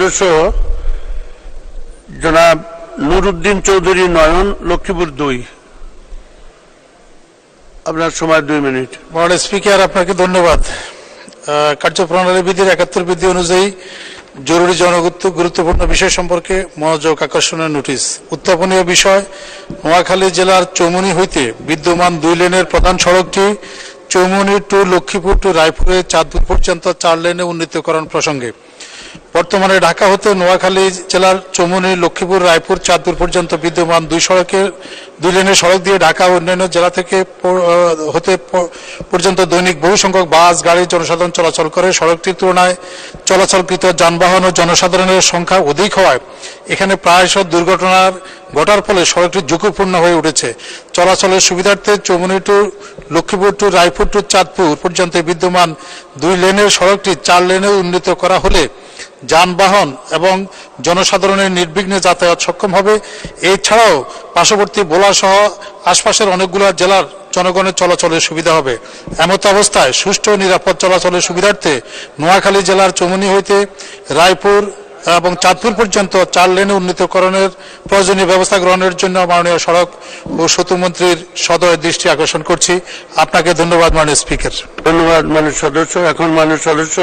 সদস্য জনাব নুরুদ্দিন চৌধুরী নয়ন, লক্ষ্মীপুর 2। আপনার সময় 2 মিনিট। মাননীয় স্পিকার, আপনাকে ধন্যবাদ। কার্যপ্রণালী বিধির 71 বিধি অনুযায়ী জরুরি গুরুত্বপূর্ণ বিষয় সম্পর্কে মনোযোগ আকর্ষণের নোটিশ। উত্থাপনীয় বিষয়, নোয়াখালী জেলার চৌমুহনী হইতে বিদ্যমান 2 লেনের প্রধান সড়কটি চৌমুহনী টু লক্ষ্মীপুর টু রায়পুরে চাঁদপুর পর্যন্ত 4 লেনে উন্নীতকরণ প্রসঙ্গে। বর্তমানে ঢাকা হতে নোয়াখালী জেলার চৌমুহনী, লক্ষ্মীপুর, রায়পুর, চাঁদপুর পর্যন্ত বিদ্যমান 2 লেনের সড়ক দিয়ে ঢাকা ও অন্যান্য জেলা থেকে হতে পর্যন্ত দৈনিক বহু সংখ্যক বাস, গাড়ি, জনসাধারণ চলাচল করে। সড়কটির তুলনায় চলাচলকৃত যানবাহন ও জনসাধারণের সংখ্যা অধিক হওয়ায় এখানে প্রায়শঃ দুর্ঘটনা ঘটার ফলে সড়কটি ঝুঁকিপূর্ণ হয়ে উঠেছে। চলাচলের সুবিধার্থে Chowmuhani to Lakshmipur to Raipur to Chandpur পর্যন্ত বিদ্যমান 2 লেনের সড়কটি 4 লেনে উন্নীত করা হলে যানবাহন এবং জনসাধারণের নির্বিঘ্নে যাতায়াত সক্ষম হবে। এছাড়াও পার্শ্ববর্তী ভোলা সহ আশপাশের অনেকগুলো জেলার জনগণের চলাচলের সুবিধা হবে। এমত অবস্থায় সুষ্ঠু নিরাপদ চলাচলের সুবিধার্থে নোয়াখালী জেলার চৌমুহনী হইতে রায়পুর এবং চাঁদপুর পর্যন্ত 4 লেনে উন্নীতকরণের প্রয়োজনীয় ব্যবস্থা গ্রহণের জন্য মাননীয় সড়ক ও সেতুমন্ত্রীর সদয় দৃষ্টি আকর্ষণ করছি। আপনাকে ধন্যবাদ মাননীয় স্পিকার। ধন্যবাদ মাননীয় সদস্য। এখন মাননীয় সদস্য